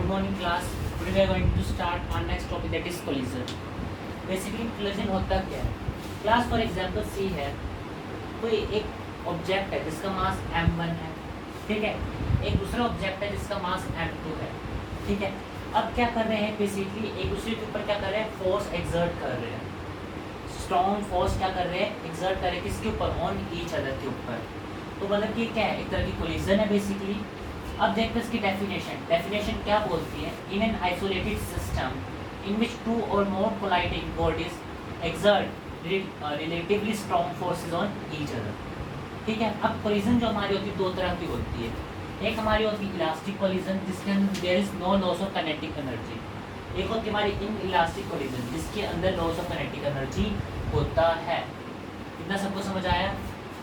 Good morning class. Today we are going to start our next topic, that is collision. Basically collision होता क्या है? Class for example C है, कोई एक object है जिसका मास m1 है, ठीक है, एक दूसरा ऑब्जेक्ट है जिसका मास m2 है, ठीक है. अब क्या कर रहे हैं, बेसिकली एक दूसरे के ऊपर क्या कर रहे हैं, फोर्स एक्सर्ट कर रहे हैं, स्ट्रॉन्ग फोर्स क्या कर रहे हैं, एक्सर्ट कर रहे हैं, किसके ऊपर, ऑन ईच अदर के ऊपर. तो मतलब कि क्या है, एक तरह की कोलिजन है बेसिकली. अब देखते हैं इसकी डेफिनेशन क्या बोलती है. In an isolated system in which two or more colliding bodies exert relatively strong forces on each other, ठीक है. अब कोलिजन जो हमारी होती है दो तरह की होती है. एक हमारी होती है इलास्टिक कोलिजन जिसके अंदर there is no loss of kinetic energy. एक होती है हमारी इन इलास्टिक कोलिजन जिसके अंदर लॉस ऑफ काइनेटिक एनर्जी होता है. इतना सबको समझ आया.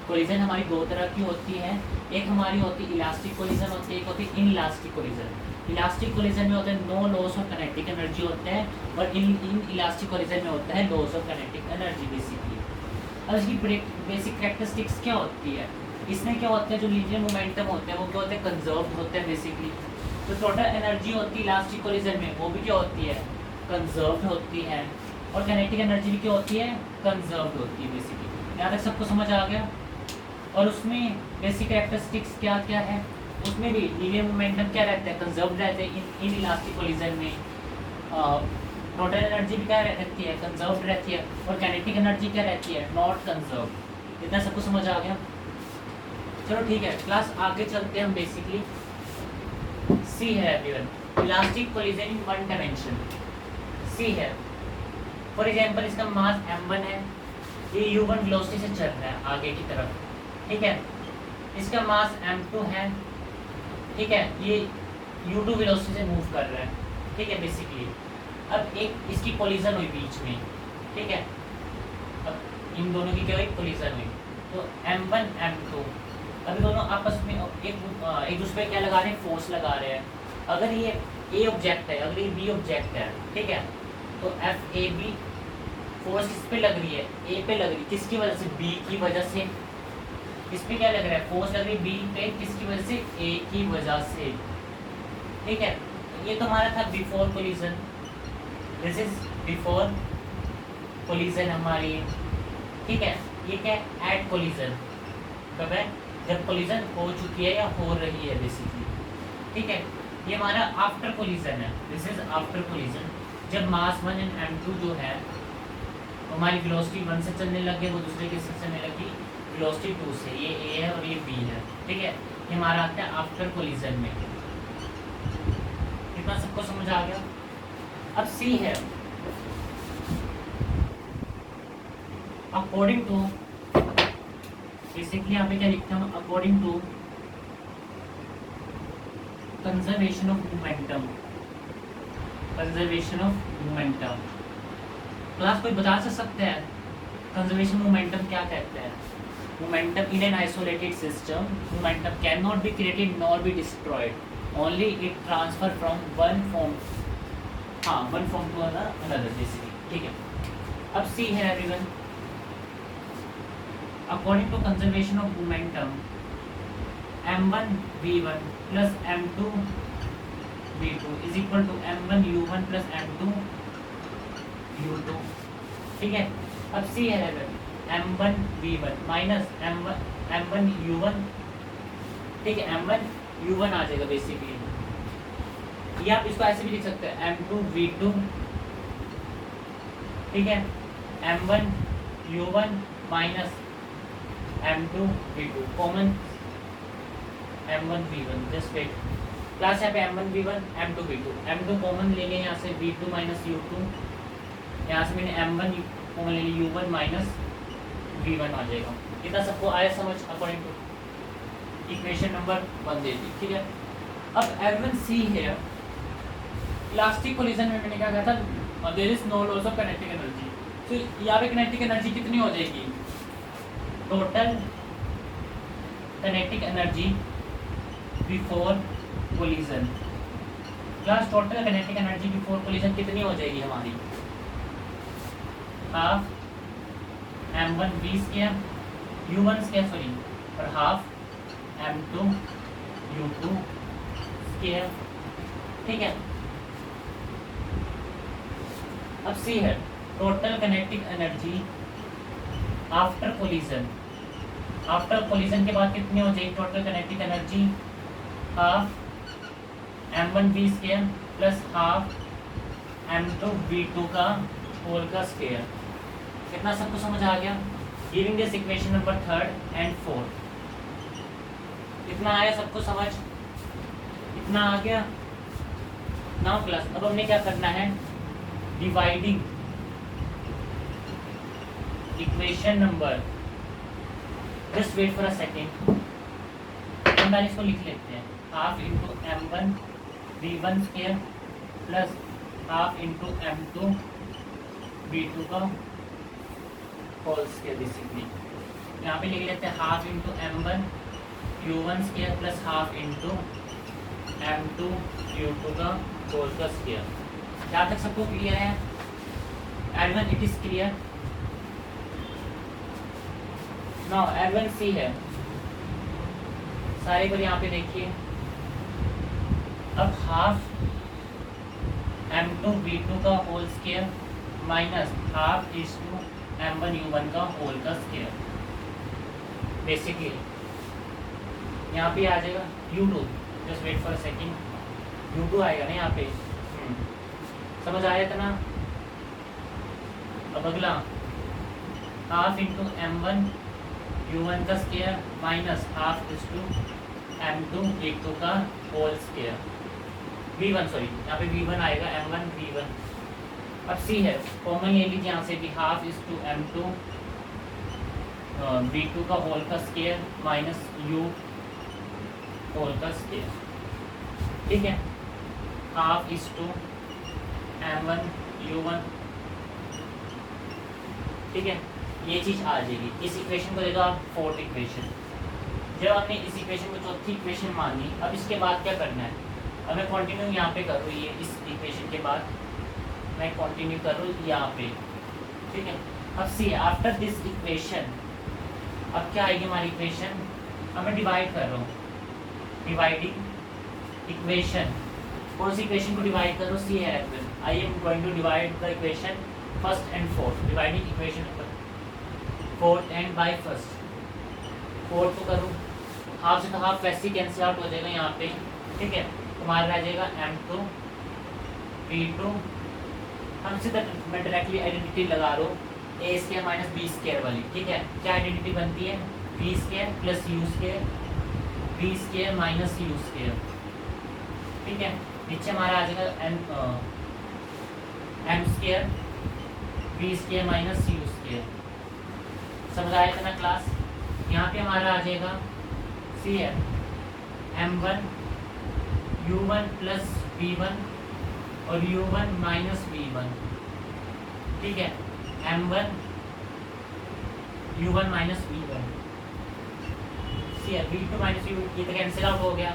कोलिजन हमारी दो तरह की होती है. एक हमारी होती है इलास्टिक कोलिजन होती है, एक होती है inelastic collision. Elastic collision में होता है no loss of kinetic energy होता है, और इन इलास्टिक कोलिजन में होता है loss of kinetic energy basically. अब इसकी बेसिक कैरेक्टरिस्टिक्स क्या होती है, इसमें क्या होता है, जो लीनियर मोमेंटम होते हैं वो क्या होते हैं, कंजर्व्ड होते हैं बेसिकली. तो टोटल एनर्जी होती है इलास्टिक कोलिजन में, वो भी क्या होती है, कंजर्व्ड होती है, और काइनेटिक एनर्जी भी क्या होती है, कंजर्व्ड होती है बेसिकली. यहाँ तक सबको समझ आ गया. और उसमें बेसिक कैरेक्टरिस्टिक्स क्या क्या है, उसमें भी लीनियर मोमेंटम क्या रहता है, कंजर्व्ड रहते हैं इन इलास्टिक कोलिजन में. टोटल एनर्जी भी क्या रहती है, कंजर्व्ड रहती है, और काइनेटिक एनर्जी क्या रहती है, नॉट कंजर्व्ड. इतना सबको समझ आ गया. चलो ठीक है क्लास, आगे चलते हैं हम. बेसिकली सी है everyone, elastic collision in one dimension. See है फॉर एग्जांपल, इसका मास m1 है, ये u1 वेलोसिटी से चल रहा है आगे की तरफ, ठीक है. इसका मास m2 है, ठीक है, ये u2 वेलोसिटी से मूव कर रहा है, ठीक है बेसिकली. अब एक इसकी कोलिजन हुई बीच में, ठीक है. अब इन दोनों की क्या हुई, कोलिजन हुई. तो m1 m2 अभी दोनों आपस में एक दूसरे पे क्या लगा रहे हैं, फोर्स लगा रहे हैं. अगर ये a ऑब्जेक्ट है, अगर ये b ऑब्जेक्ट है, ठीक है, तो एफ ए बी फोर्स किस पे लग रही है, ए पे लग रही है, किसकी वजह से, बी की वजह से. इस पे क्या लग रहा है, फोर्स लग रही है बी पे, किसकी वजह से, ए की वजह से, ठीक है. ये तो हमारा था before collision, this is before collision हमारी, ठीक है. ये क्या है, एट कोलिजन, कब है, जब कोलिजन हो चुकी है या हो रही है बेसिकली, ठीक है. ये हमारा आफ्टर कोलिजन है, दिस इज आफ्टर कोलिजन, जब मास 1 एंड m2 जो है हमारी वेलोसिटी 1 से चलने लगे, वो दूसरे के से चलने लगी वेलोसिटी 2 से. ये a है और ये b है, ठीक है. ये हमारा आता है आफ्टर कोलिजन में. इतना सबको समझ आ गया. अब c है, अकॉर्डिंग टू, बेसिकली यहाँ पे क्या लिखते हैं, according to conservation of momentum. Conservation of momentum class कोई बता सकते हैं कंजर्वेशन मोमेंटम क्या कहते हैं. Momentum in an isolated system, momentum can not be created nor be destroyed, only it transfer from one form to another basically, ठीक है. अब सी है everyone, according to conservation of momentum m1 v1 plus m2 v2 is equal to m1 u1 plus m2 u2, ठीक है. अब c है m1 v1 minus m1 u1, ठीक है, m1 u1 आ जाएगा बेसिकली. ये आप इसको ऐसे भी लिख सकते हैं m2 v2, ठीक है, m1 u1 minus m2 v2, common m1 v1, just weight class. यहाँ पे m1 v1 m2 v2, m2 common ले लें यहाँ से, v2 माइनस u2, यहाँ से मैंने m1 कॉमन ले ली, u1 माइनस v1 आ जाएगा. इतना सबको आया समझ, अकॉर्डिंग टू इक्वेशन नंबर 1 दे दी, ठीक है. अब एवरीवन सी है, इलास्टिक कोलिजन में मैंने क्या कहा था, there is no loss of kinetic energy. तो यहाँ पे काइनेटिक एनर्जी कितनी हो जाएगी, total kinetic energy before collision. Class total kinetic energy before collision कितनी हो जाएगी हमारी, half m1 v square u1 square sorry, और हाफ m2 u2 स्क्वायर, ठीक है. अब सी है total kinetic energy after collision. After collision के बाद कितनी हो जाएगी total kinetic energy? Half m1v² plus half m2v2 का होल का स्क्वायर। कितना सबको समझ आ गया? Giving this equation number 3 and 4। इतना आया सबको समझ? इतना आ गया? नाउ क्लास अब हमने क्या करना है, dividing equation number, just wait for a second, हम इसको लिख लेते हैं। Half into m1 v1 square plus half into m2 v2 का होल स्क्वायर। बेसिकली यहाँ पे लिख लेते हैं half into m1 u1 square plus half into m2 u2 का होल का स्क्वायर। यहाँ तक सबको क्लियर है? एल1 इट इज क्लियर? नाउ एल1 सी है, सारे पर यहाँ पे देखिए। अब हाफ m2 v2 का whole square minus half is to m1 u1 का होल का स्क्वायर। बेसिकली यहाँ पे आ जाएगा u2, just wait for a second, u2 आएगा ना यहाँ पे। समझ आया था ना? अब अगला हाफ इंटू m1 u1 का square minus half is to m2 v2 का होल स्क्वायर। v1 सॉरी यहाँ पे v1 आएगा, m1 v1। अब सी है, कॉमन ले लीजिए यहाँ से भी, half is to m2 v2 का होल का स्क्वायर माइनस u होल का स्क्वायर। ठीक है, half is to m1 u1। ठीक है, ये चीज़ आ जाएगी। इस इक्वेशन को दे दो आप फोर्थ इक्वेशन। जब हमने इस इक्वेशन को चौथी इक्वेशन मानी, अब इसके बाद क्या करना है? अब मैं कंटिन्यू यहाँ पे कर रहा हूँ, ये इस इक्वेशन के बाद मैं कंटिन्यू कर रहा हूँ यहाँ पे। ठीक है, अब सी आफ्टर दिस इक्वेशन, अब क्या आएगी हमारी इक्वेशन? अब मैं डिवाइड कर रहा हूँ, डिवाइडिंग इक्वेशन। कौन सी इक्वेशन को डिवाइड करो? सी है, I am going to divide the equation first and fourth. Dividing equation fourth and by first. Fourth को करूँ, हाफ से तो हाफ वैसे ही कैंसिल आउट हो जाएगा यहाँ पे। ठीक है, हमारा रह जाएगा m2 v2। हमसे तक मैं डायरेक्टली आइडेंटिटी लगा रहा हूँ, a square minus b square वाली। ठीक है, क्या आइडेंटिटी बनती है? b square plus u square, b square minus u square. ठीक है, नीचे हमारा आ जाएगा m square b square minus u square. समझ आया था ना क्लास? यहाँ पे हमारा आ जाएगा सी है m1 u1 प्लस v1 और u1 माइनस v1। ठीक है, m1 u1 माइनस v1 सी है, v2 माइनस u, ये तो कैंसिल आउट हो गया।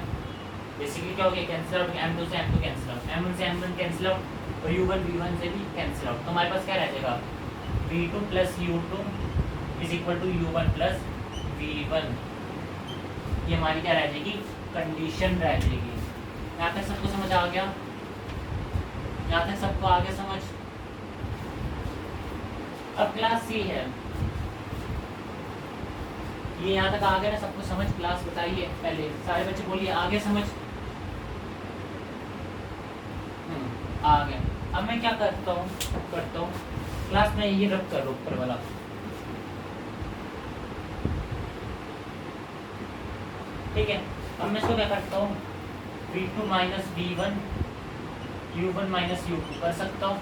बेसिकली क्या हो गया? कैंसिल आउट, m2 से m2 कैंसिल आउट, m1 से m1 कैंसिल आउट और u1 v1 से भी कैंसिल आउट। तो हमारे पास क्या रह जाएगा? v2 plus u2 is equal to u1 plus v1। ये हमारी क्या रह जाएगी? कंडीशन रह जाएगी। यहाँ तक सबको समझ आ गया? यहाँ तक सबको आ गया समझ? अब क्लास सी है, ये यहाँ तक आ गया ना सबको समझ? क्लास बताइए पहले, सारे बच्चे बोलिए आगे समझ। आ गया। अब मैं क्या करता हूँ क्लास में ये रब कर ऊपर वाला। ठीक है, अब मैं इसको क्या करता हूँ? v2 minus v1 u1 minus u2 कर सकता हूँ।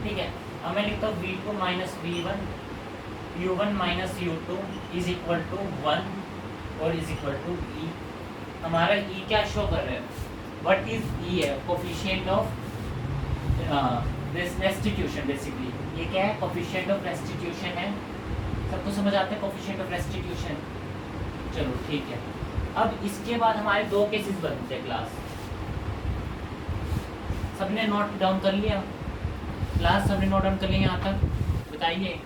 ठीक है, अब मैं लिखता हूँ v2 minus v1 u1 minus u2 is equal to 1 और इज इक्वल टू e। हमारा e क्या शो कर रहा है? व्हाट इज e है? Coefficient of restitution. बेसिकली ये क्या है? कोफिशिएंट ऑफ रेस्टिट्यूशन है। सबको समझ आता है कोफिशिएंट ऑफ रेस्टिट्यूशन? चलो ठीक है। अब इसके बाद हमारे दो केसेस बनते हैं क्लास। सबने नोट डाउन कर लिया? क्लास सबने नोट डाउन कर लिया यहाँ तक? बताइए।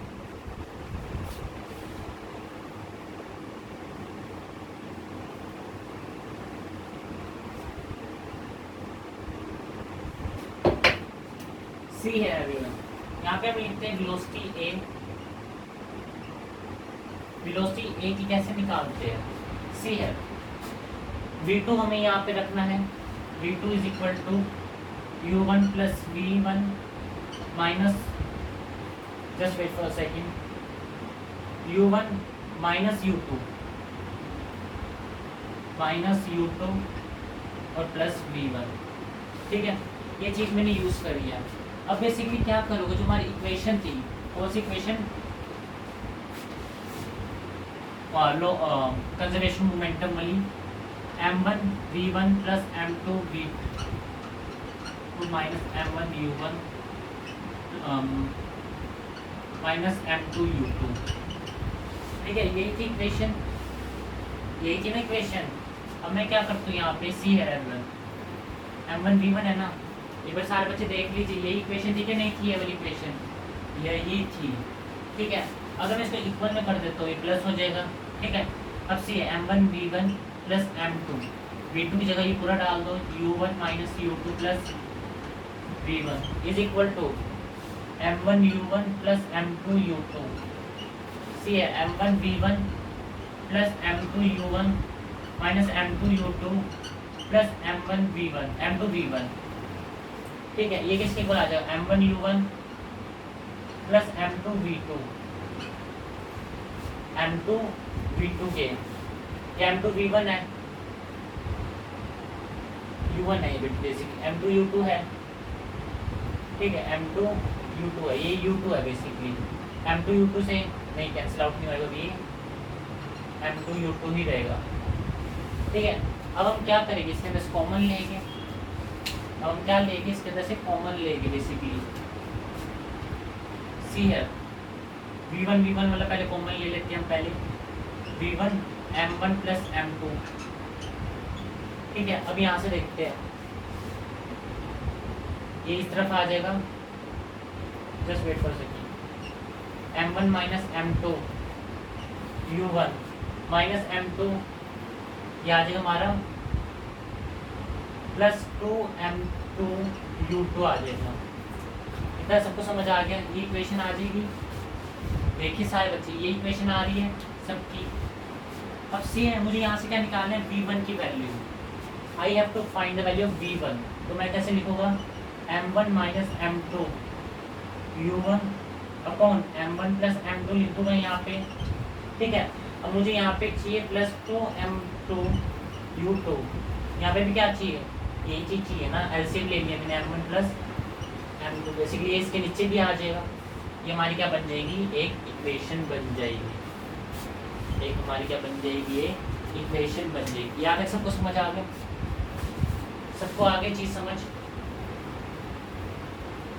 सी है एवरीवन। यहाँ पे हम लिखते हैं वेलोसिटी ए। वेलोसिटी ए की कैसे निकालते हैं, सी है। v2 हमें यहाँ पे रखना है, v2 is equal to u1 plus v1 minus, just wait for a second, u1 minus u2 और प्लस v1। ठीक है, ये चीज़ मैंने यूज़ करी है। अब बेसिकली क्या करोगे, जो हमारी इक्वेशन थी, कौन सी इक्वेशन, लो कंजर्वेशन मोमेंटम वाली, m1 v1 plus m2 v2 minus m1 u1 minus m2 u2। ठीक है, यही थी इक्वेशन, यही थी ना इक्वेशन। अब मैं क्या करता हूँ, यहाँ पे सी है m1 v1 है ना, एक बार सारे बच्चे देख लीजिए, यही इक्वेशन थी कि नहीं थी, ये वाली इक्वेशन यही थी। ठीक है, अगर मैं इसको इक्वल में कर देता हूँ, ये प्लस हो जाएगा। ठीक है, अब सी है m1 v1 plus m2, v2 की जगह ये पूरा डाल दो, u1 minus u2 plus v1 is equal to m1 u1 plus m2 u2। See है m1 v1 plus m2 u1 minus m2 u2 plus m1 v1 m2 v1। ठीक है, ये किसके इक्वल आ जाएगा, m1 u1 plus m2 v2 m2 v2 के, ये m2 v1 है, u1 है, ये बेसिक m2 u2 है। ठीक है, m2 u2 है, ये u2 है बेसिकली, m2 u2 से नहीं कैंसिल आउट नहीं होगा, ये m2 u2 ही रहेगा। ठीक है, अब हम क्या करेंगे, इसके अंदर से कॉमन लेंगे। अब हम क्या लेंगे, इसके अंदर से कॉमन लेंगे बेसिकली, सी है v1 मतलब पहले कॉमन ले लेते हैं हम, पहले v1 m1 प्लस m2। ठीक है, अब यहाँ से देखते हैं, ये इस तरफ आ जाएगा, just wait for second, m1 minus m2 u1 minus m2, ये आ जाएगा हमारा प्लस 2m2 u2 आ जाएगा। इतना सबको समझ आ गया, ये इक्वेशन आ जाएगी। देखिए सारे बच्चे, ये इक्वेशन आ रही है सबकी। अब सी है, मुझे यहाँ से क्या निकालना है, v1 की value. I have to find the value of v1, तो मैं कैसे लिखूँगा, m1 minus m2 u1 upon m1 plus m2 लिखूँगा यहाँ पे। ठीक है, अब मुझे यहाँ पे चाहिए प्लस 2m2 u2, यहाँ पे भी क्या चाहिए, यही चीज़ चाहिए ना, एलसीएम ले लिया मैंने m1 प्लस m2, बेसिकली ये इसके नीचे भी आ जाएगा। ये हमारी क्या बन जाएगी, एक इक्वेशन बन जाएगी, एक हमारी क्या बन जाएगी, ये इक्वेशन बन जाएगी। यहाँ तक सबको समझ आ गया, सबको आगे चीज़ समझ।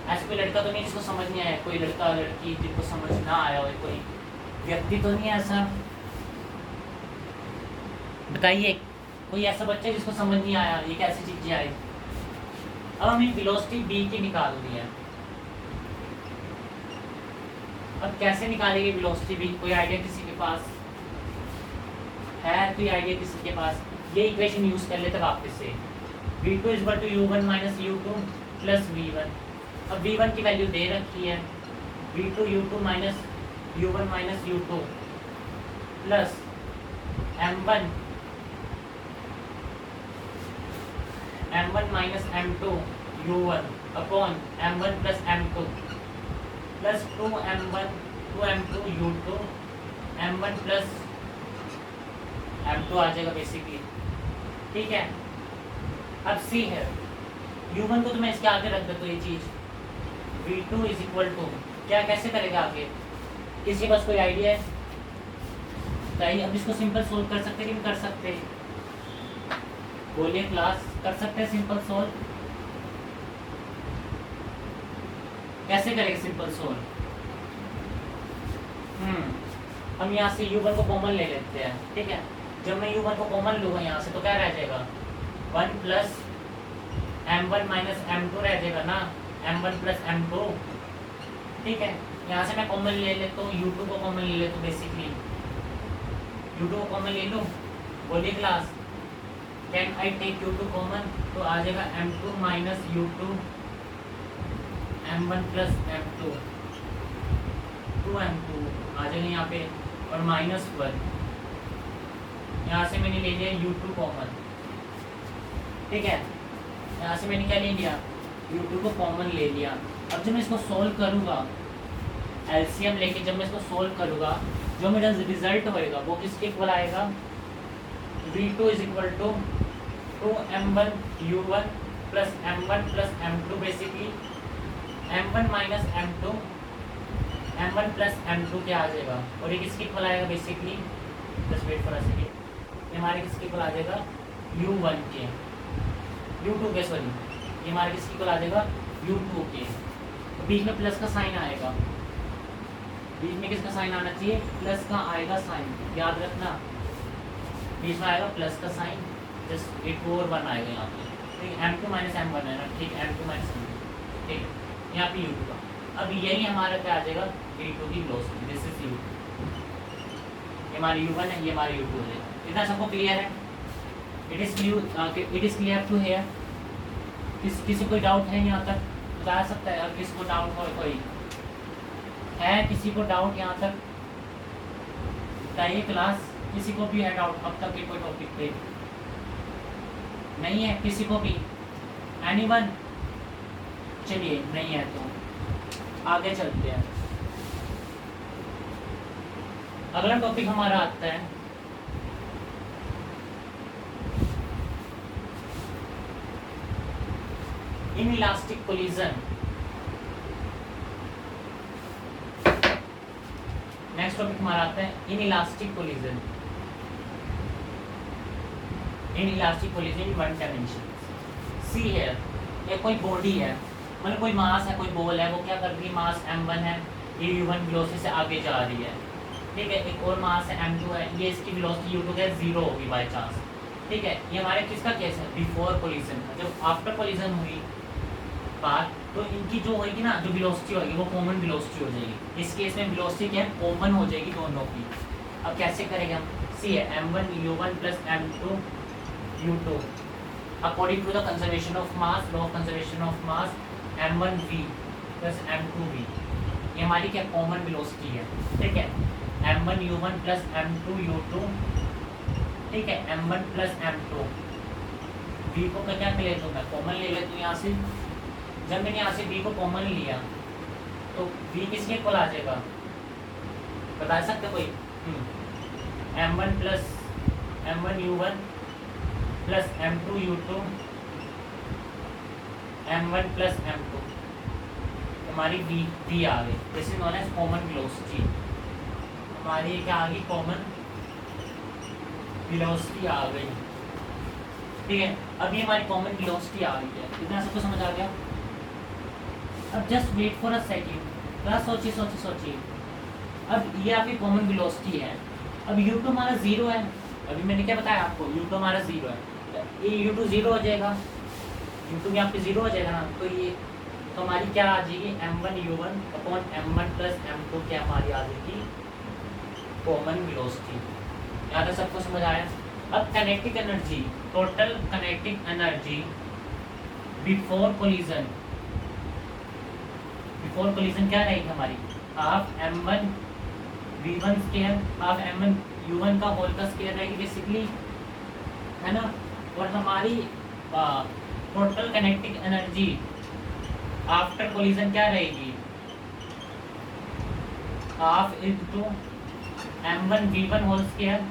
ऐसा कोई लड़का तो नहीं जिसको समझ नहीं आया, कोई लड़का लड़की जिनको समझ ना आया हो, कोई व्यक्ति तो नहीं है ऐसा, बताइए कोई ऐसा बच्चा जिसको समझ नहीं आया ये कैसी चीज़ें आई। अब हमें वेलोसिटी b की निकालनी है। अब कैसे निकालेंगे वेलोसिटी b, कोई आइडिया किसी के पास है, कोई आइडिया किसी के पास, ये इक्वेशन यूज कर लेते वापस से, v2 is equal to u1 minus u2 plus v1। अब v1 की वैल्यू दे रखी है, v2 u2 minus u1 minus u2 plus m1 minus m2 u1 upon m1 plus m2 plus 2m2 u2 m1 plus m2 आ जाएगा basically. ठीक है, अब c है, u1 को तो मैं इसके आगे रख देता हूँ, ये चीज़ v2 इज इक्वल टू क्या, कैसे करेगा आगे, किसी के पास कोई आइडिया है बताइए। अब इसको सिंपल सोल्व कर सकते कि नहीं कर सकते, बोलिए क्लास, कर सकते हैं सिंपल सोल्व, कैसे करेंगे सिंपल सोल्व। हम यहाँ से u1 को कॉमन ले लेते हैं। ठीक है, जब मैं u1 को कॉमन लूँगा यहाँ से तो क्या रह जाएगा, 1 प्लस m1 माइनस m2 रह जाएगा ना, m1 प्लस m2। ठीक है, यहाँ से मैं कॉमन ले लेता हूँ, u2 को कॉमन ले लेता हूँ, बेसिकली u2 को कॉमन ले लूँ, बोलिए class, can I take u2 common, तो आ जाएगा m2 minus u2 m1 plus m2 2m2 आ जाएगा यहाँ पे, और -1 यहाँ से मैंने ले लिया u2 कॉमन, ठीक है। यहाँ से मैंने क्या ले लिया, u2 को कॉमन ले लिया। अब जब मैं इसको सोल्व करूँगा, एलसीएम लेके जब मैं इसको सोल्व करूँगा, जो मेरा रिजल्ट होएगा वो किसके इक्वल आएगा, v2 is equal to 2m1 u1 plus m1 plus m2, basically m1 minus m2, m1 plus m2 क्या आ जाएगा, और ये किसके इक्वल आएगा basically, just wait for a second, ये हमारे किसके इक्वल आ जाएगा u1 के, u2 के सॉरी, ये हमारे किसके इक्वल आ जाएगा u2 के। तो बीच में प्लस का साइन आएगा, बीच में किसका साइन आना चाहिए, प्लस का आएगा साइन, याद रखना बीच में आएगा प्लस का साइन, जस्ट 1 आएगा यहाँ पे, ठीक है। m2 माइनस m1 है ना, ठीक, m2 माइनस m2, ठीक, यहाँ पे u2 का। अब यही हमारा क्या आ जाएगा, u2 की वेलोसिटी, दिस इज u2, ये हमारी u1 है, ये हमारी u2 है। इतना सबको क्लियर है, it is clear to here. किसी कोई डाउट है यहाँ तक, बता सकता है, अगर किसी को डाउट हो, कोई है किसी को डाउट यहाँ तक बताइए, क्लास किसी को भी है डाउट अब तक के कोई टॉपिक पे, नहीं है किसी को भी, एनीवन, चलिए नहीं है तो आगे चलते हैं। अगला टॉपिक हमारा आता है इनइलास्टिक कोलिजन। नेक्स्ट टॉपिक हमारा आता है inelastic collision. Inelastic collision in one dimension. See है, ये कोई बॉडी है, मतलब कोई मास है, कोई बॉल है, वो क्या कर रही है, मास m1 है, ये u1 वेलोसिटी से आगे जा रही है, ठीक है। एक और मास है m2 है, ये इसकी वेलोसिटी u2 के 0 होगी बाय चांस, ठीक है। ये हमारे किसका केस है, बिफोर कोलिजन। जब आफ्टर कोलिजन हुई बात, तो इनकी जो होगी ना, जो वेलोसिटी होगी वो कॉमन वेलोसिटी हो जाएगी। इस केस में वेलोसिटी क्या है, कॉमन हो जाएगी दोनों की। अब कैसे करेंगे हम, सी है m1 u1 plus m2 u2 according to the conservation of mass, law of conservation of mass, m1 v plus m2 v, ये हमारी क्या कॉमन वेलोसिटी है, ठीक है। m1 u1 plus m2 u2, ठीक है, m1 प्लस m2, v को क्या ले लेता हूँ मैं, कॉमन ले लेता हूँ यहाँ से। जब मैंने यहाँ से v को कॉमन लिया तो v किसके इक्वल आ जाएगा, बता सकते कोई, m1 plus m1 u1 plus m2 u2 m1 plus m2, हमारी v आ गई, this is known as common velocity. हमारी क्या आ गई, कॉमन वेलोसिटी आ गई, ठीक है। अब ये हमारी कॉमन वेलोसिटी आ गई है, इतना सबको समझ आ गया। अब just wait for a second, थोड़ा सोचिए। अब ये आपकी कॉमन वेलोसिटी है, अब u2 हमारा 0 है, अभी मैंने क्या बताया आपको, u2 हमारा 0 है, ये u2 0 हो जाएगा, u2 भी आपके 0 हो जाएगा ना, तो ये तो हमारी क्या आ जाएगी, m1 u1 upon m1 plus m2 क्या हमारी आ जाएगी, कॉमन वेलोसिटी। यहाँ तक सबको समझ आया। अब kinetic energy, total kinetic energy before collision, before collision क्या रहेगी हमारी, half m1 v1 square, half m1 u1 का होल का स्क्वायर रहेगी बेसिकली, है ना। और हमारी total kinetic energy after collision क्या रहेगी, half into m1 v1 whole square,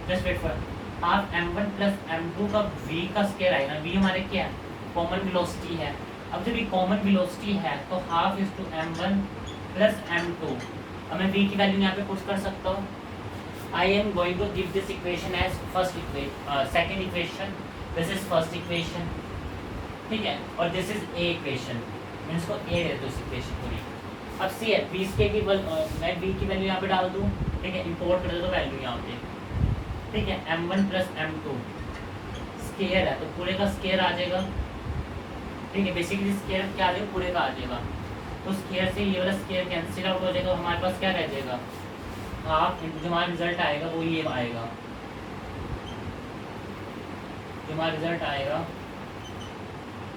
just wait for, half m1 plus m2 का v का स्क्वायर आएगा, v हमारे क्या है, कॉमन वेलोसिटी है। अब जब ये कॉमन वेलोसिटी है तो half is to m1 plus m2, अब मैं v की वैल्यू यहाँ पे पुट कर सकता हूँ। I am going to give this equation as second equation, this is first equation, ठीक है, और दिस इज ए इक्वेशन, मैं इसको ए दे दूँ इस इक्वेशन को। अब सी है v के की मैं v की वैल्यू यहाँ पे डाल दूँ, ठीक है, इंपोर्ट कर दो वैल्यू यहाँ पे, ठीक है। m1 प्लस m2 स्क्वायर है तो पूरे का स्क्वायर आ जाएगा, ठीक है। बेसिकली स्क्वायर क्या आ जाएगा, पूरे का आ जाएगा, तो स्क्वायर से ये वाला स्क्वायर कैंसिल आउट हो जाएगा, हमारे पास क्या रह जाएगा, हाफ, जो हमारा रिजल्ट आएगा वो ये आएगा, जो हमारा रिजल्ट आएगा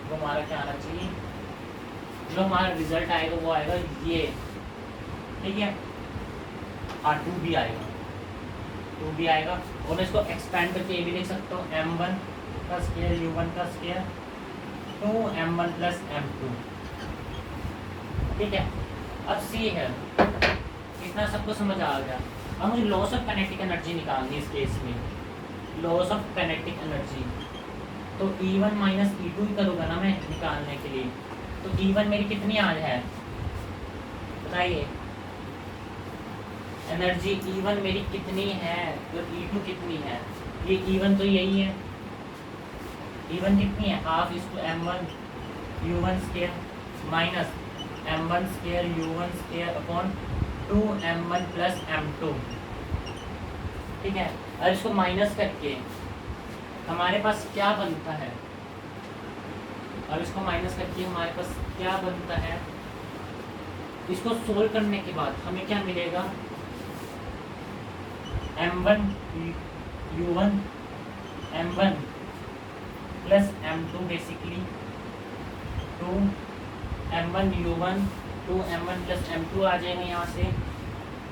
वो हमारा क्या आना चाहिए, जो हमारा रिजल्ट आएगा वो आएगा ये, ठीक है। हाँ 2b आएगा, 2b आएगा। और मैं इसको एक्सपेंड करके ये भी लिख सकता हूँ m1 का स्क्वायर u1 का स्क्वायर 2m1 प्लस m2, ठीक है। अब c है, इतना सबको समझ आ गया। अब मुझे लॉस ऑफ काइनेटिक एनर्जी निकालनी है इस केस में, लॉस ऑफ काइनेटिक एनर्जी। तो E1 माइनस E2 ही करूँगा ना मैं निकालने के लिए। तो E1 मेरी कितनी आज है बताइए, एनर्जी E1 मेरी कितनी है और E2 कितनी है। ये E1 तो यही है, E1 कितनी है हाफ इसको m1 u1 square minus m1 square u1 square upon 2m1 plus m2, ठीक है। और इसको माइनस करके हमारे पास क्या बनता है, और इसको माइनस करके हमारे पास क्या बनता है, इसको सोल्व करने के बाद हमें क्या मिलेगा, m1 u1 m1 plus m2 basically 2m1 u1 2m1 plus m2 आ जाएंगे यहाँ से,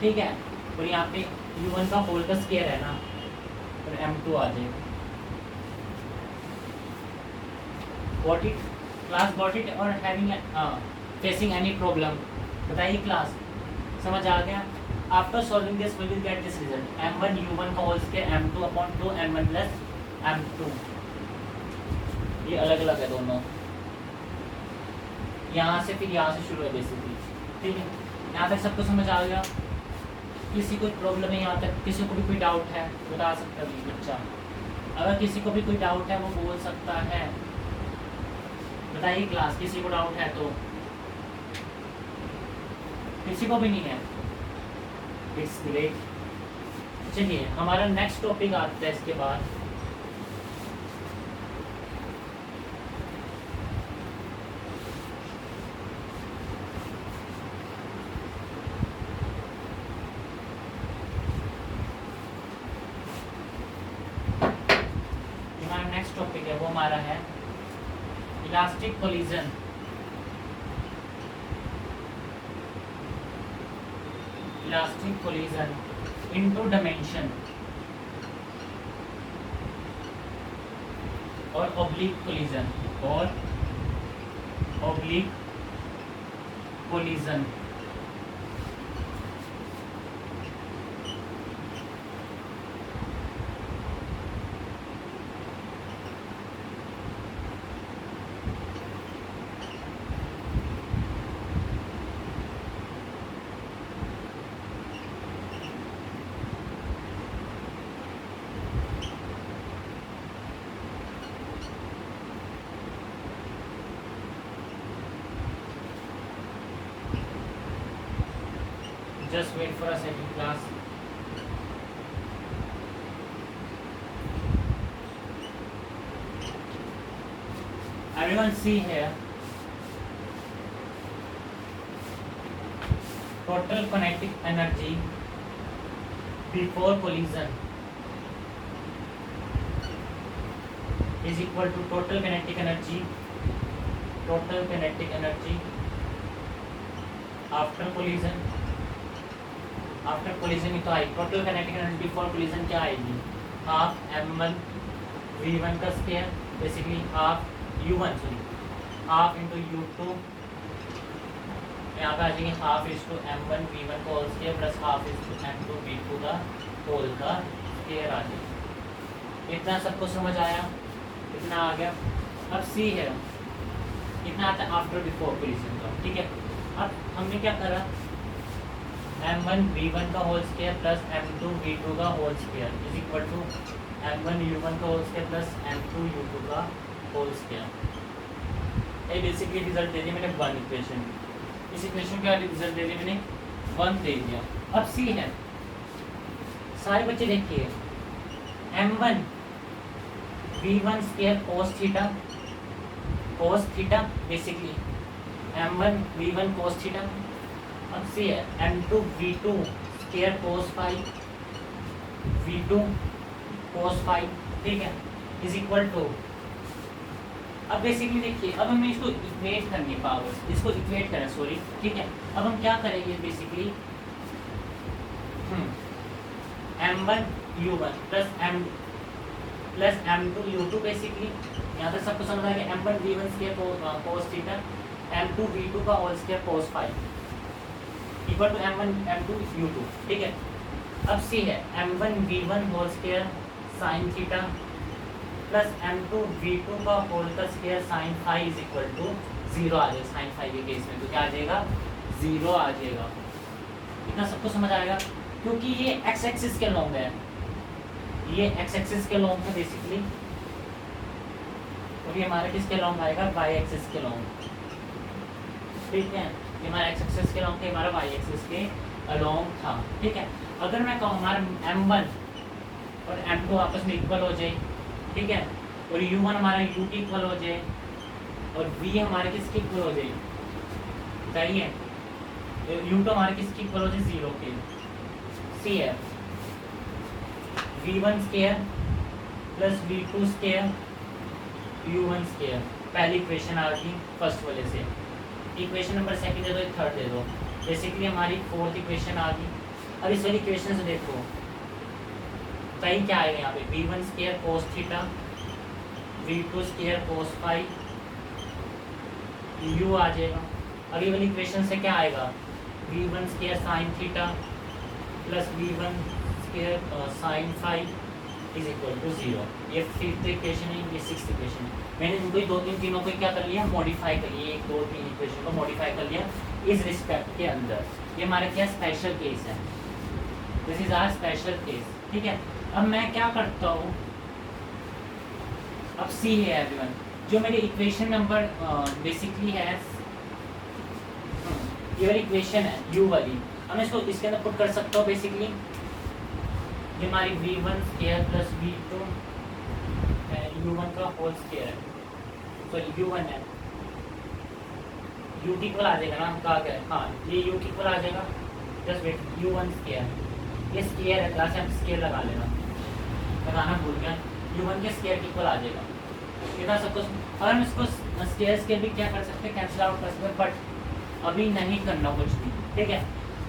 ठीक है। और यहाँ पे u1 का होल का स्क्वायर है ना, और m2 आ जाएगा। Got it? Class got it? और having facing any problem? बताइए क्लास, समझ आ गया? After solving this, we will get this result: m1 u1 का whole square m2 upon 2 m1 plus m2। ये अलग अलग है दोनों, यहाँ से फिर यहाँ से शुरू है बेसिकली, ठीक है। यहाँ तक सबको समझ आ गया? किसी को प्रॉब्लम है यहाँ तक? किसी को भी कोई डाउट है बता सकता है बच्चा। अगर किसी को भी कोई डाउट है वो बोल सकता है, बताइए क्लास, किसी को डाउट है तो? किसी को भी नहीं है? It's great. चलिए हमारा नेक्स्ट टॉपिक आता है इसके बाद, हमारा नेक्स्ट टॉपिक है वो हमारा है elastic collision. Elastic collision into dimension और ऑब्लिक कोलिजन, और oblique collision. Just wait for a second, class. Everyone see here. Total kinetic energy before collision is equal to total kinetic energy after collision। After collision ही तो आई। Total kinetic energy before collision क्या आएगी, half m1 v1 का square basically half u1 half into u2, यहाँ पे आ जाएंगे half is to m1 v1 का whole square plus half is to m2 v2 का होल का स्क्वायर आ जाएगा। इतना सबको समझ आया? इतना आ गया। अब c है, इतना आता है आफ्टर बिफोर कोलिजन का, ठीक है। अब हमने क्या करा, m1 v1 का whole square plus m2 v2 का whole square is equal to m1 u1 का whole square plus m2 u2 का होल स्क्वायर। ये बेसिकली रिजल्ट दे दिया मैंने 1 इक्वेशन। इस इक्वेशन का रिजल्ट दे दिया मैंने 1 दे दिया। अब c है, सारे बच्चे देखिए, m1 v1 square cos theta basically m1 v1 cos theta. अब सी है m2 v2 square cos phi v2 cos phi, ठीक है, इज इक्वल टू अब बेसिकली देखिए, अब हमें इसको इक्वेट करनी है, पावर्स इसको इक्वेट करें, सॉरी, ठीक है। अब हम क्या करेंगे basically, m1u1 plus m2u2 basically, यहाँ तक सबको समझ आएगा। m1 v1 square cos theta, m2 v2 का whole square cos phi equal to m1 m2 u2, ठीक है। अब सी है m1 v1 whole square sine theta plus m2 v2 का होल का square sine phi is equal to 0 आ जाएगा। Sine phi के केस में तो क्या आ जाएगा, 0 आ जाएगा। इतना सबको समझ आएगा, क्योंकि ये एक्स एक्सिस के लॉन्ग है, ये एक्स एक्सिस के लॉन्ग है बेसिकली, और ये हमारे किसके लॉन्ग आएगा, वाई एक्सिस के लॉन्ग, ठीक है। ये हमारा एक्स एक्सिस के लॉन्ग थे, हमारा वाई एक्सिस के अलॉन्ग था, ठीक है। अगर मैं कहूँ हमारा m1 और m2 आपस में इक्वल हो जाए, ठीक है, और u1 हमारा u की इक्वल हो जाए, और v हमारे किसके इक्वल हो जाए, बताइए, u2 हमारे किसके इक्वल हो जाए, 0 के। सी है v1 square plus v2 square u1 square, पहली इक्वेशन आ गई फर्स्ट वाले से। इक्वेशन नंबर सेकंड दे दो, थर्ड दे दो, बेसिकली हमारी फोर्थ इक्वेशन आ गई। अब इस वाली इक्वेशन से देखो सही क्या आएगा, यहाँ पे v1 square cos theta, v2 square cos phi, u आ जाएगा। अगली वाली इक्वेशन से क्या आएगा, v1 square sine theta plus v1 square sine phi is equal to 0। ये फिफ्थ इक्वेशन है, ये सिक्स्थ इक्वेशन है। मैंने इनको दो तीनों को क्या कर लिया, मॉडिफाई कर लिया, 1 2 3 इक्वेशन को मॉडिफाई कर लिया इस रिस्पेक्ट के अंदर। ये हमारे क्या स्पेशल केस है, this is our special case, ठीक है। अब मैं क्या करता हूँ, अब सी है एवरीवन, जो मेरी इक्वेशन नंबर बेसिकली है, ये वाली इक्वेशन है u वाली, अब मैं इसको इसके अंदर पुट कर सकता हूँ बेसिकली। ये हमारी v1 square plus v2 u1 का होल स्क्वायर है, सॉरी u1 है, u की इक्वल आ जाएगा ना, कहा गया, हाँ ये u की इक्वल आ जाएगा, जस्ट वेट, u1 स्क्वायर, ये स्क्वायर है, क्लास में स्क्वायर लगा लेना, लगाना भूल गया, u1 के स्क्वायर की इक्वल आ जाएगा। इतना सब कुछ, अगर हम इसको स्क्वायर भी क्या कर सकते हैं, कैंसिल आउट कर सकते हैं, बट अभी नहीं करना कुछ भी, ठीक है।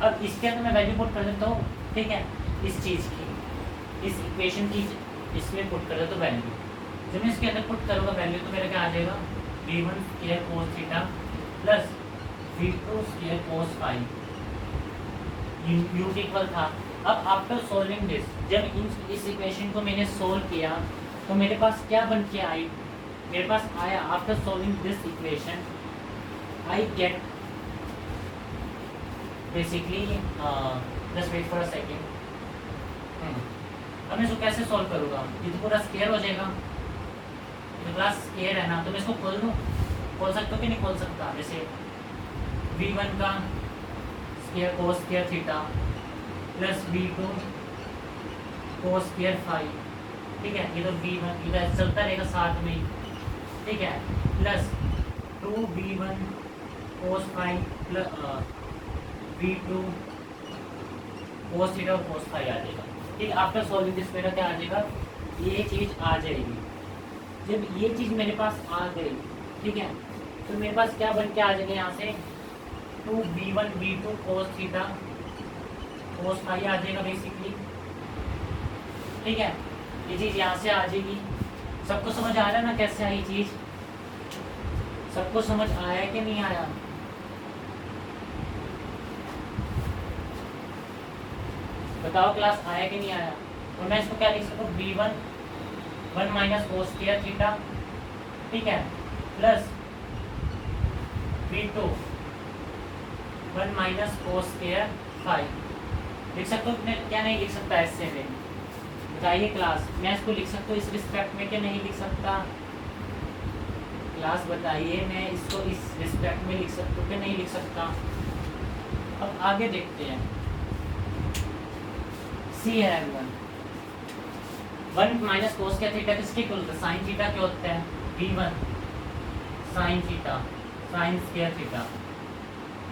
अब इसके अंदर मैं वैल्यू पुट कर देता हूँ, ठीक है, इस चीज़ की, इस इक्वेशन की इसमें पुट कर देता हूँ वैल्यू। जब मैं इसके अंदर पुट करूँगा वैल्यू तो मेरा क्या आ जाएगा, v1 square cos theta plus v2 square cos phi, u की इक्वल था। अब आफ्टर सॉल्विंग दिस, जब इस इक्वेशन को मैंने सोल्व किया तो मेरे पास क्या बन के आई, मेरे पास आया, after solving this equation I get basically, just wait for a second. अब मैं इसको कैसे सॉल्व करूँगा, ये तो पूरा स्क्वायर हो जाएगा, ये क्लास स्क्वायर है ना, तो मैं इसको खोल दूँ, खोल सकता हूँ कि नहीं खोल सकता। जैसे v1 का square cos square theta plus v2 cos square phi, ठीक है, ये तो v1 इधर चलता रहेगा साथ में, ठीक है, plus 2v1 cos phi plus v2 cos theta और cos फाई आ जाएगा, ठीक। आफ्टर सॉल्विंग दिस मेरा क्या आ जाएगा, ये चीज़ आ जाएगी। जब ये चीज़ मेरे पास आ गई, ठीक है, तो मेरे पास क्या बन के आ जाएगा, यहाँ से 2v1 v2 cos theta cos phi आ जाएगा बेसिकली, ठीक है। ये चीज़ यहाँ से आ जाएगी। सबको समझ आ रहा है ना कैसे आई चीज़, सबको समझ आया कि नहीं आया, बताओ क्लास आया कि नहीं आया। और मैं इसको क्या लिख सकता हूँ, v1 1 minus cos square theta, ठीक है, plus v2 1 minus cos square phi, लिख सकता हूँ क्या नहीं लिख सकता ऐसे में, बताइए क्लास, मैं इसको लिख सकता हूँ इस रिस्पेक्ट में क्या नहीं लिख सकता, क्लास बताइए, मैं इसको इस रिस्पेक्ट में लिख सकता हूँ कि नहीं लिख सकता। अब आगे देखते हैं, सी है 1 माइनस cos क्या थीटा किसके इक्वल होता है, साइन थीटा क्या होता है, v1 sine theta sine square theta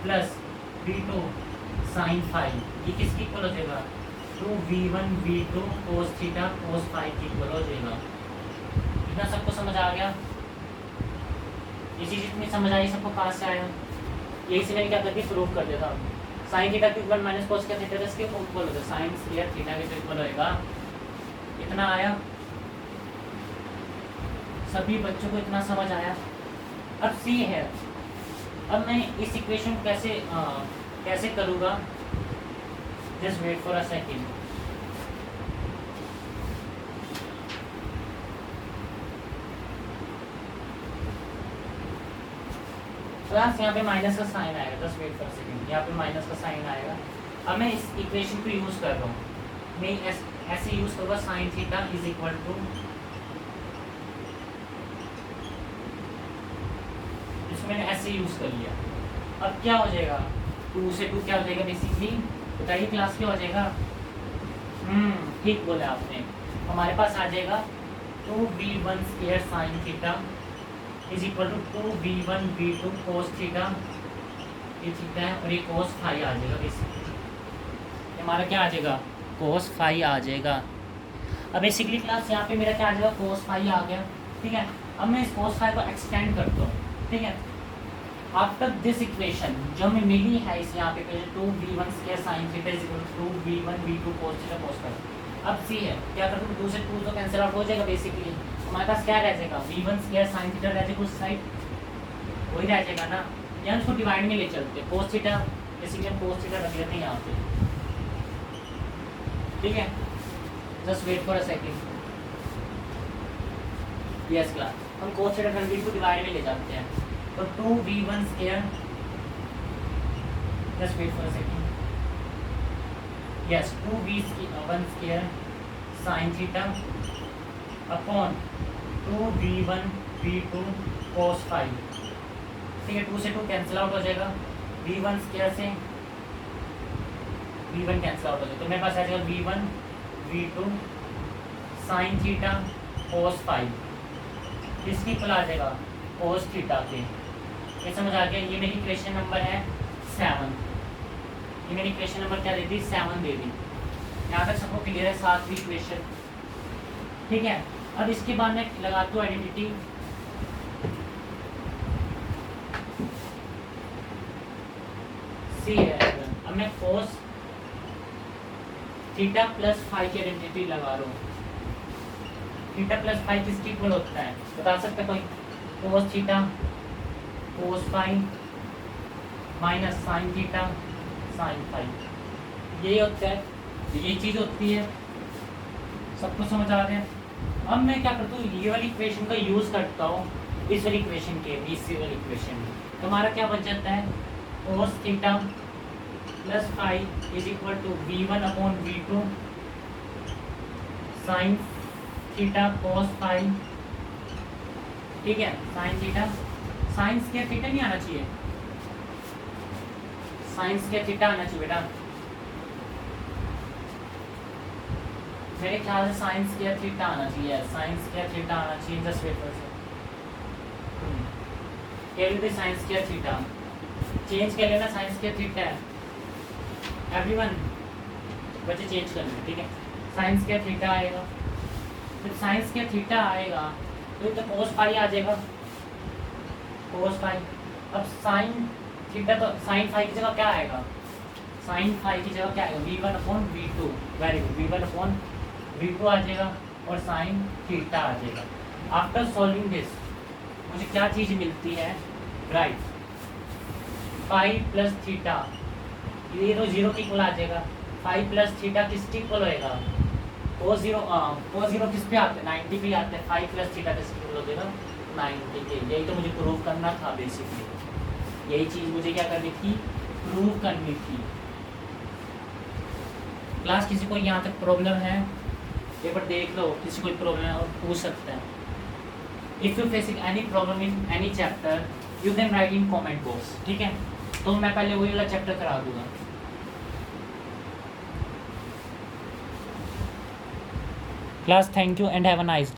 plus v2 sine phi, ये किसकी इक्वल हो जाएगा, 2v1 v2 cos theta cos phi की इक्वल हो जाएगा। इतना सबको समझ आ गया, ये चीज़ इतनी समझ आई सबको, कहाँ से आया? यही से मैंने क्या करके प्रूव कर दिया था। साइन थीटा के इक्वल माइनस कॉस का थीटा इसके इक्वल होता है, साइन स्क्वायर थीटा के इक्वल होएगा। इतना आया? सभी बच्चों को इतना समझ आया? अब सी है, अब मैं इस इक्वेशन को कैसे करूँगा? Just wait for a second. Class यहाँ पे माइनस का साइन आएगा, जस्ट वेट फॉर सेकंड, यहाँ पे माइनस का साइन आएगा। अब मैं इस इक्वेशन को यूज़ कर रहा हूँ, मैं ऐसे यूज़ करूँगा, sine theta is equal to, इसको मैंने ऐसे यूज़ कर लिया। अब क्या हो जाएगा? 2 से 2 क्या हो जाएगा बेसिकली? बताइए क्लास क्या हो जाएगा? ठीक बोला आपने। हमारे पास आ जाएगा 2v1 square sine theta is equal to 2v1 v2 cos theta, ये थीटा है, और ये कोस फाई आ जाएगा बेसिकली। हमारा क्या आ जाएगा? कोस फाई आ जाएगा। अब बेसिकली क्लास यहाँ पे मेरा क्या आ जाएगा? कोस फाई आ गया, ठीक है। अब मैं इस कोस फाई को एक्सटेंड करता हूँ, ठीक है। आफ्टर दिस इक्वेशन जो हमें मिली है इस यहाँ पे 2v1 square sine theta is equal to 2v1 v2 cos theta cos phi. अब सी है, क्या करते हैं? 2 से 2 तो कैंसिल आउट हो जाएगा बेसिकली। हमारे पास क्या रह जाएगा? v1 स्क्वायर साइन थीटा रह जाएगा उस साइड, वही रह जाएगा ना। यहाँ उसको डिवाइड में ले चलते हैं, कोस थीटा बेसिकली हम कोस थीटा रख लेते हैं यहाँ पे, ठीक है। Just wait for a second. Yes class, हम कोस थीटा रख को डिवाइड में ले जाते हैं, तो 2v1 square, just wait for a second, yes 2v1 square sine theta upon 2v1 v2 cos phi, ठीक है। 2 से 2 कैंसिल आउट हो जाएगा, v1 स्क्वायर से v1 कैंसिल आउट हो जाएगा, तो मेरे पास आ जाएगा v1 v2 sine theta cos phi, इसकी इक्वल आ जाएगा कोस थीटा के। ये समझ आ गया? ये मेरी इक्वेशन नंबर है 7, ये मेरी इक्वेशन नंबर क्या दे दी? 7 दे दी। यहाँ तक सबको क्लियर है? 7वीं इक्वेशन, ठीक है। अब इसके बाद मैं लगाता हूँ आइडेंटिटी, सी है। अब मैं कोस थीटा प्लस फाई की आइडेंटिटी लगा रहा हूँ। थीटा प्लस फाई किसकी इक्वल होता है बता सकता है कोई? Cos theta cos phi minus sine theta sine phi, यही होता है, ये चीज़ होती है। सबको समझ आ रहा है? अब मैं क्या करता हूँ? ये वाली इक्वेशन का यूज़ करता हूँ इस वाली इक्वेशन के, इसी वाली इक्वेशन में। तो हमारा क्या बच जाता है? Cos theta plus phi is equal to v1 upon v2 sine theta cos phi, ठीक है। Sine theta, sine square theta नहीं आना चाहिए, साइन स्क्वायर थीटा आना चाहिए बेटा, मेरे ख्याल से साइन स्क्वायर थीटा आना चाहिए, साइन स्क्वायर थीटा आना चाहिए। जस्ट वेट फॉर क्या will be sign square theta, change कर लेना, साइन स्क्वायर थीटा है एवरीवन, बच्चे चेंज कर लें, ठीक है। साइन स्क्वायर थीटा आएगा, फिर साइन स्क्वायर थीटा आएगा तो इधर कोस फाई आ जाएगा, कोस फाई। अब साइन थीटा तो साइन फाई की जगह क्या आएगा? साइन फाई की जगह क्या आएगा? v1 upon v2, very good, v1 upon v2 आ जाएगा और साइन थीटा आ जाएगा। आफ्टर सॉल्विंग दिस मुझे क्या चीज़ मिलती है? राइट, फाई प्लस थीटा, ये तो जीरो की इक्वल आ जाएगा। फाई प्लस थीटा किसकी इक्वल होएगा? कोस जीरो किस पे आते हैं? 90 पे आते हैं। फाई प्लस थीटा किसकी इक्वल हो जाएगा? 90 के। यही तो मुझे प्रूव करना था बेसिकली, यही चीज़ मुझे क्या करनी थी? प्रूव करनी थी। क्लास किसी को यहाँ तक प्रॉब्लम है? एक बार देख लो, किसी कोई प्रॉब्लम है और पूछ सकते हैं। If you facing any problem in any chapter you can write in comment box, ठीक है। तो मैं पहले वही वाला चैप्टर करा दूंगा। Class thank you and have a nice